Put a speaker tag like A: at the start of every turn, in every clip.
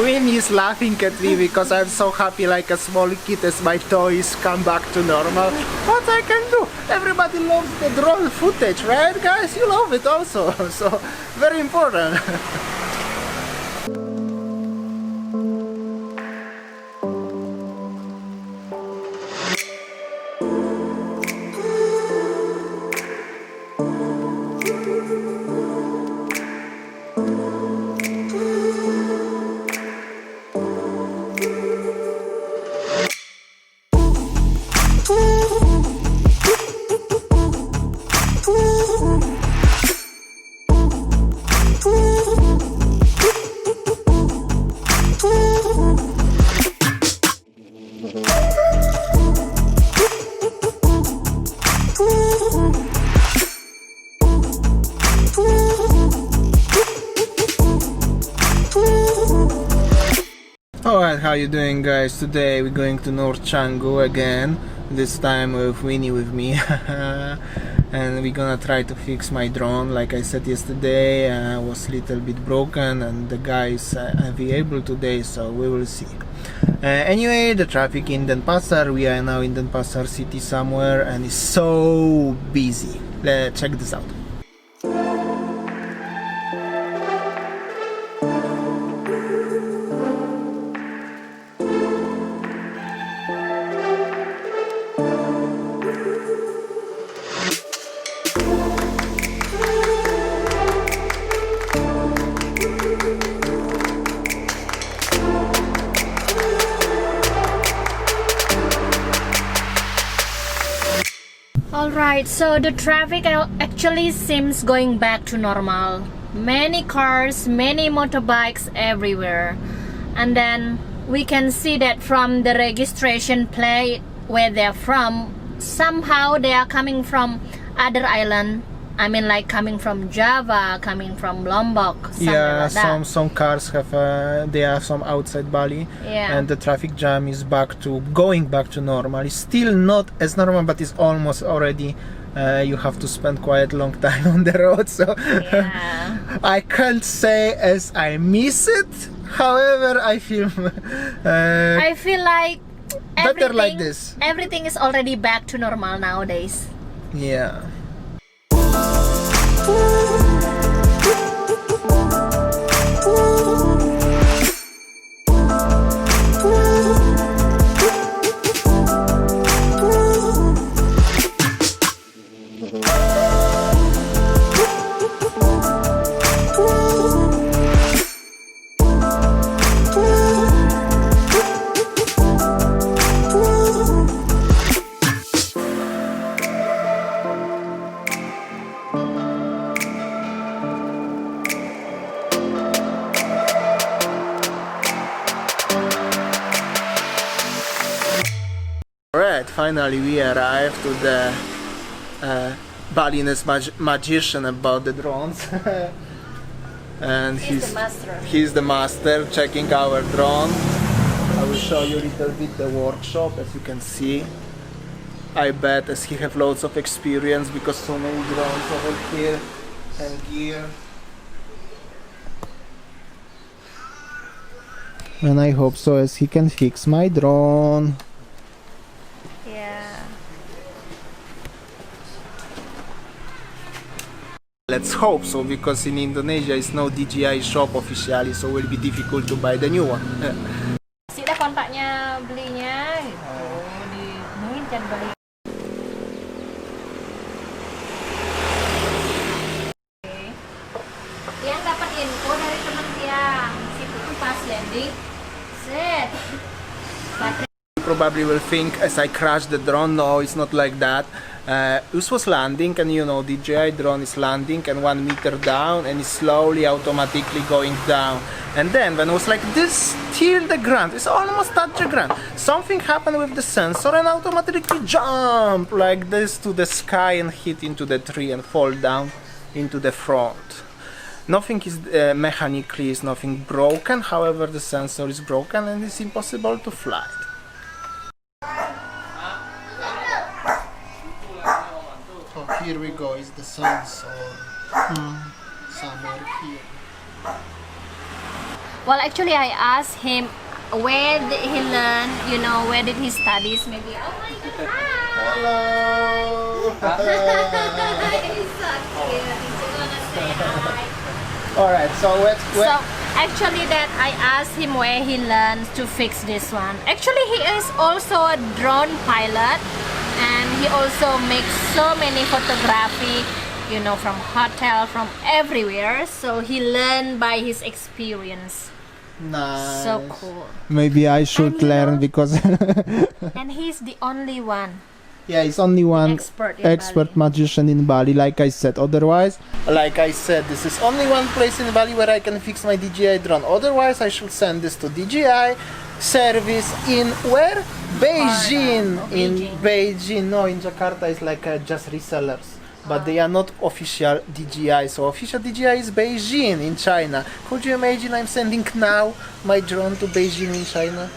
A: Winnie is laughing at me because I'm so happy like a small kid as my toys come back to normal. What I can do? Everybody loves the drone footage, right guys? You love it also, so very important. Alright, how you doing guys? Today we're going to North Canggu again, this time with Winnie with me. And we're gonna try to fix my drone. Like I said yesterday, was a little bit broken and the guy is available today, so we will see. Anyway, the traffic in Denpasar, we are now in Denpasar city somewhere and it's so busy. Let's check this out.
B: Alright, so the traffic actually seems going back to normal. Many cars, many motorbikes everywhere. And then we can see that from the registration plate where they're from, somehow they are coming from other island. I mean like coming from Java, coming from Lombok.
A: Yeah,
B: like that.
A: some cars have they are from outside Bali,
B: Yeah.
A: and the traffic jam is going back to normal. It's still not as normal, but it's almost already. You have to spend quite a long time on the road, so
B: Yeah.
A: I can't say as I miss it. However, I feel
B: I feel like
A: better like this.
B: Everything is already back to normal nowadays.
A: Yeah. Alright, finally we arrived to the Balinese magician about the drones. And he's the master checking our drone. I will show you a little bit the workshop. As you can see, I bet as he have loads of experience because so many drones over here and gear. And I hope so as he can fix my drone.
B: Yeah.
A: Let's hope so, because in Indonesia it's no DJI shop officially, so it will be difficult to buy the new one.
B: Kasih dah kontaknya belinya gitu. Di jangan beli. Tiang dapat info dari teman Tiang. Situ tuh pas landing. Set.
A: Probably will think as I crashed the drone. No, it's not like that. This was landing, and you know, DJI drone is landing and 1 meter down and it's slowly automatically going down, and then when it was like this till the ground, it's almost touch the ground, something happened with the sensor and automatically jump like this to the sky and hit into the tree and fall down into the front. Nothing is mechanically is nothing broken, however the sensor is broken and it's impossible to fly. Here we go, is the sensor somewhere here.
B: Well, actually, I asked him where did he learn, you know, where did he studies, maybe. Oh my god,
A: Hello.
B: hi! He's so cute. He's gonna say hi.
A: Alright, so
B: So actually that I asked him where he learns to fix this one. Actually he is also a drone pilot, and he also makes so many photography, you know, from hotel, from everywhere. So he learned by his experience.
A: nice.
B: So cool.
A: Maybe I should
B: And you
A: learn
B: know-
A: because
B: And he's the only one
A: yeah, it's only one
B: expert in
A: expert
B: Bali.
A: magician in Bali, like I said. Otherwise, like I said, this is only one place in Bali where I can fix my DJI drone. Otherwise, I should send this to DJI service in where? Beijing.
B: Oh,
A: In
B: Beijing.
A: Beijing. No, in Jakarta is like just resellers. But they are not official DJI. So official DJI is Beijing in China. Could you imagine I'm sending now my drone to Beijing in China?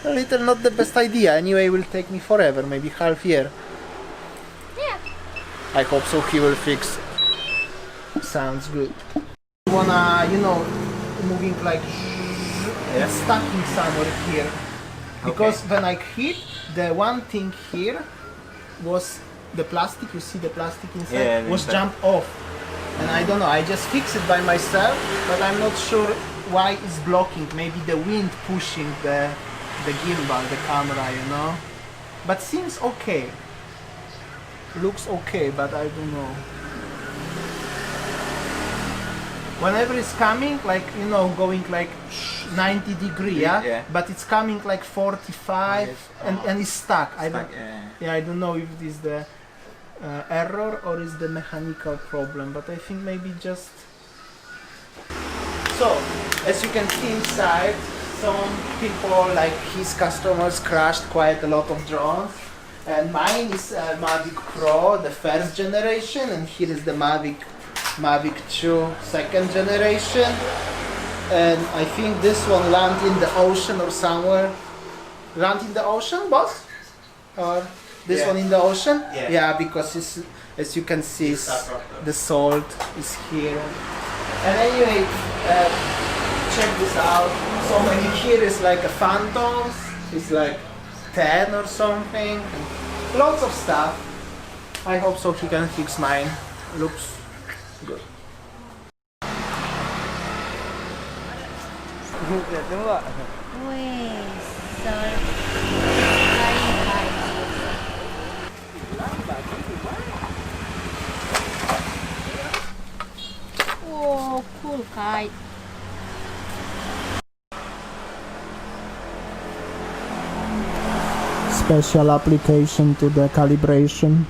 A: A little not the best idea. Anyway, it will take me forever, maybe half year.
B: Yeah.
A: I hope so he will fix it. Sounds good. You wanna, you know, moving like stacking somewhere here. Because when I hit, the one thing here was the plastic, you see the plastic inside,
C: Yeah,
A: was
C: the-
A: jumped off. And I don't know, I just fixed it by myself, but I'm not sure why it's blocking. Maybe the wind pushing the gimbal, the camera, you know. But seems okay. Looks okay, but I don't know. Whenever it's coming, like, you know, going like 90 degree, yeah?
C: Yeah.
A: But it's coming like 45
C: Yes.
A: and it's stuck. I don't,
C: Stuck, yeah.
A: yeah, I don't know if it is the error or is the mechanical problem, but I think maybe just... So, as you can see inside, some people, like his customers, crashed quite a lot of drones. And mine is MAVIC Pro, the first generation, and here is the MAVIC 2 second generation. And I think this one landed in the ocean or somewhere. Land in the ocean, boss? Or this
C: Yeah.
A: one in the ocean?
C: Yeah.
A: Because it's, as you can see,
C: Salt.
A: the salt is here. And anyway, check this out. So many here is like a phantoms. It's like 10 or something. Lots of stuff. I hope so he can fix mine. Looks good.
B: Wait, so very high. Oh, cool kite.
A: Special application to the calibration.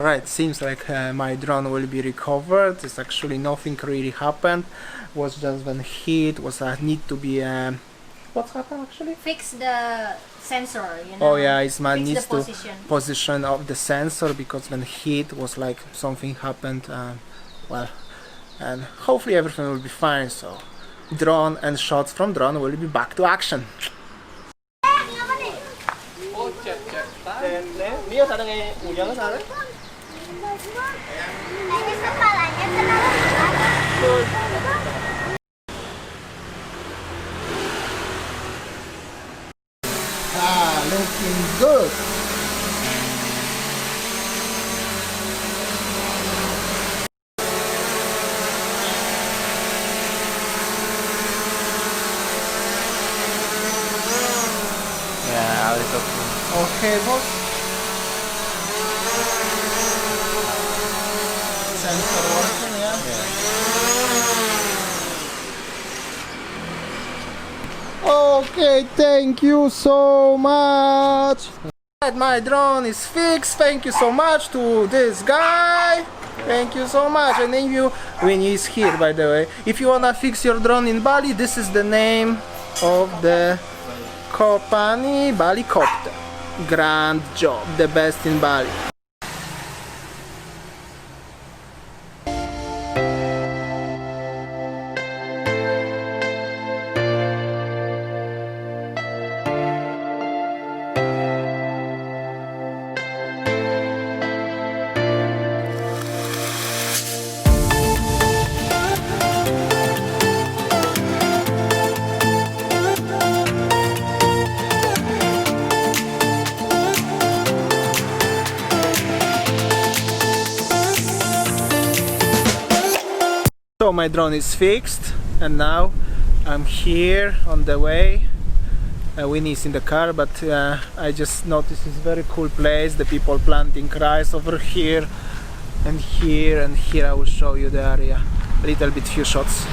A: Right, seems like my drone will be recovered. It's actually nothing really happened. Was just when hit, was a need to be what's happened actually?
B: Fix the sensor, you know.
A: Oh yeah, it's my
B: Fix
A: needs
B: the
A: to
B: position.
A: of the sensor, because when hit was like something happened. Well, and hopefully everything will be fine. So drone and shots from drone will be back to action. Ah, looking good.
C: Yeah, a little.
A: Okay, boss. Sensor working, yeah? Okay, thank you so much. My drone is fixed. Thank you so much to this guy. Thank you so much. And then when he's here, by the way, if you wanna fix your drone in Bali, this is the name of the company, Bali Copter. Grand job, the best in Bali. So my drone is fixed, and now I'm here on the way. Winnie is in the car, but I just noticed this very cool place. The people planting rice over here and here and here. I will show you the area. A little bit, few shots.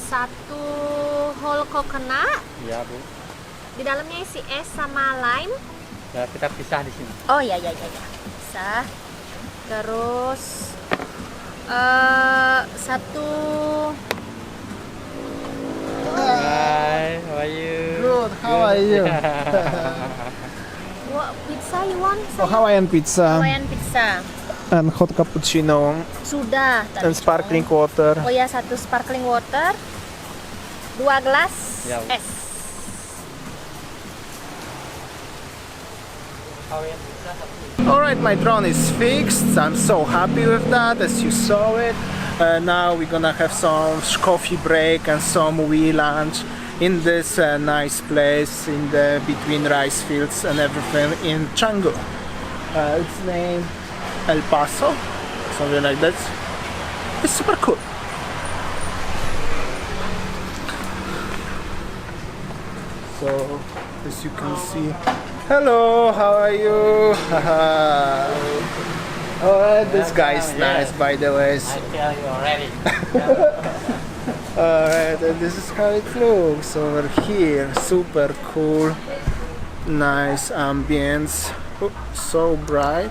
B: Satu whole coconut.
C: Iya Bu.
B: Di dalamnya isi es sama lime.
C: Ya kita pisah di sini.
B: Oh ya. Bisa. Terus satu.
C: Hi, how are you?
A: Good, how are you?
B: What pizza you want?
A: Oh, Hawaiian pizza
B: Hawaiian pizza.
A: and hot cappuccino
B: Sudah tadi.
A: and sparkling water.
B: Oh ya, satu sparkling water. 2 gelas
C: Ya, Bu.
B: es.
A: Alright, my drone is fixed. I'm so happy with that, as you saw it. Now we're gonna have some coffee break and some wee lunch in this nice place in the between rice fields and everything in Canggu. It's named El Paso, something like that. It's super cool. So, as you can see, hello, how are you? Alright, this guy is nice, by the way.
C: I tell you already.
A: Alright, and this is how it looks over here. Super cool, nice ambience. Oh, so bright.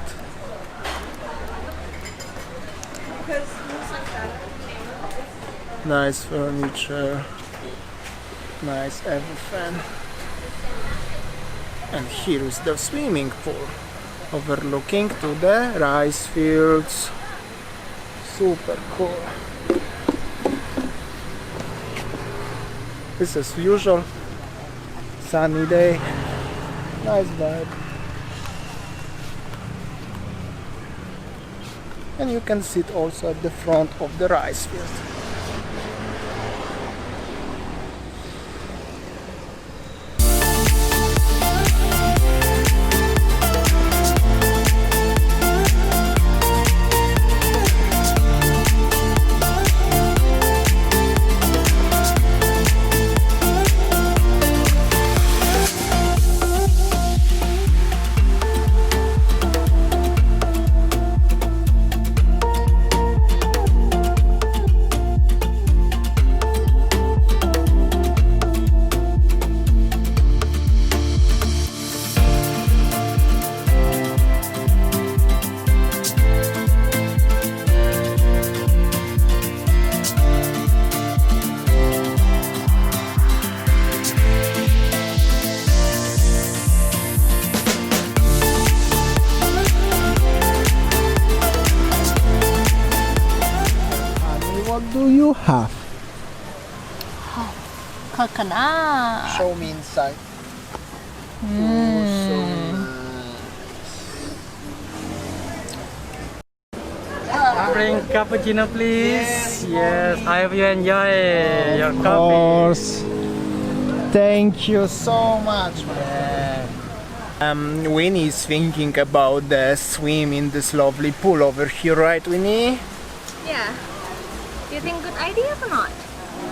A: Nice furniture, nice everything. And here is the swimming pool overlooking to the rice fields. Super cool. This is usual sunny day. Nice vibe. And you can sit also at the front of the rice field. What do you have?
B: Coconut.
A: Show me inside.
C: Bring cappuccino, please. Yes. I hope you enjoy your
A: Of
C: coffee.
A: course. Thank you so much, man. Winnie is thinking about the swim in this lovely pool over here, right, Winnie?
B: Yeah. Do you think good idea or not?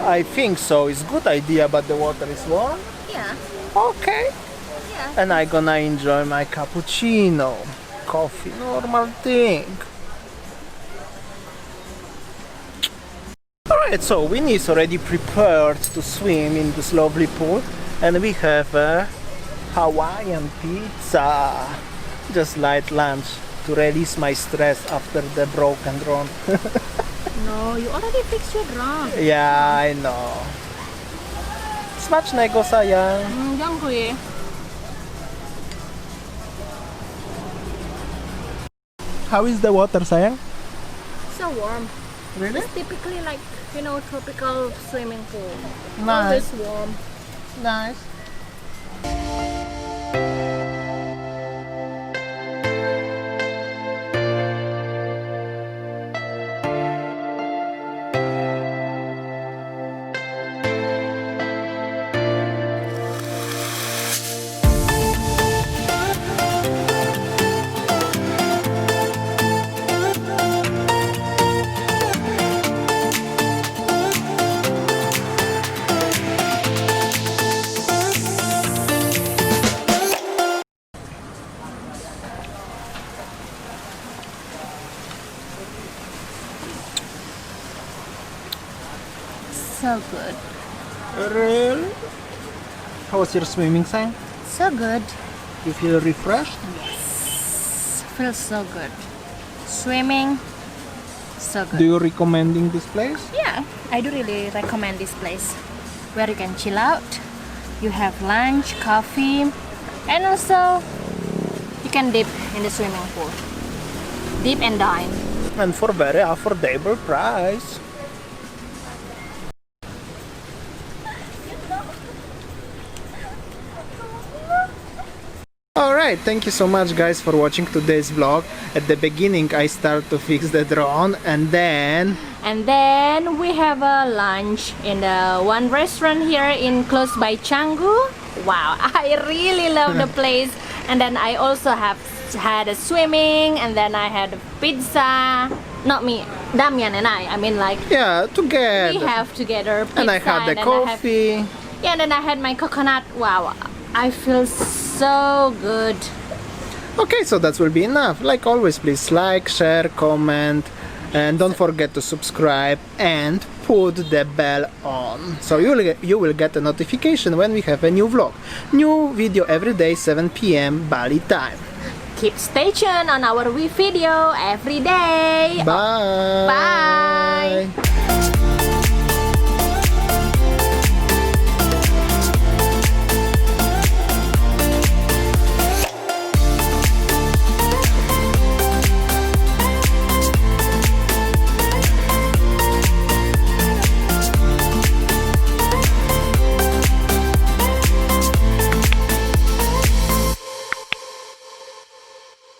A: I think so. It's good idea, but the water is warm.
B: Yeah.
A: Okay.
B: Yeah.
A: And I gonna enjoy my cappuccino, coffee, normal thing. Alright, so Winnie is already prepared to swim in this lovely pool, and we have a Hawaiian pizza. Just light lunch to release my stress after the broken drone.
B: No, you already fixed your drum.
A: Yeah, I know. Smacznego, sayang.
B: Dziękuję.
A: How is the water, sayang?
B: so warm.
A: Really?
B: It's typically like, you know, tropical swimming pool.
A: Nice.
B: Always warm.
A: Nice.
B: So good.
A: Really? How was your swimming, Sang?
B: So good.
A: You feel refreshed?
B: Feels so good. Swimming, so good.
A: Do you recommending this place?
B: Yeah, I do really recommend this place where you can chill out. You have lunch, coffee, and also you can dip in the swimming pool. Dip and dine.
A: And for very affordable price. Alright, thank you so much guys for watching today's vlog. At the beginning I start to fix the drone and then
B: we have a lunch in the one restaurant here in close by Canggu. Wow, I really love the place. And then I also have had a swimming, and then I had a pizza. Not me, Damian and I mean like
A: yeah, together.
B: we have together pizza,
A: And I had the coffee.
B: Yeah, and then I had my coconut. Wow, I feel so good.
A: Okay, so that will be enough. Like always, please like, share, comment, and don't forget to subscribe and put the bell on, so you will get a notification when we have a new vlog. New video every day, 7 p.m. Bali time.
B: Keep stay tuned on our video every day.
A: Bye.
B: Bye.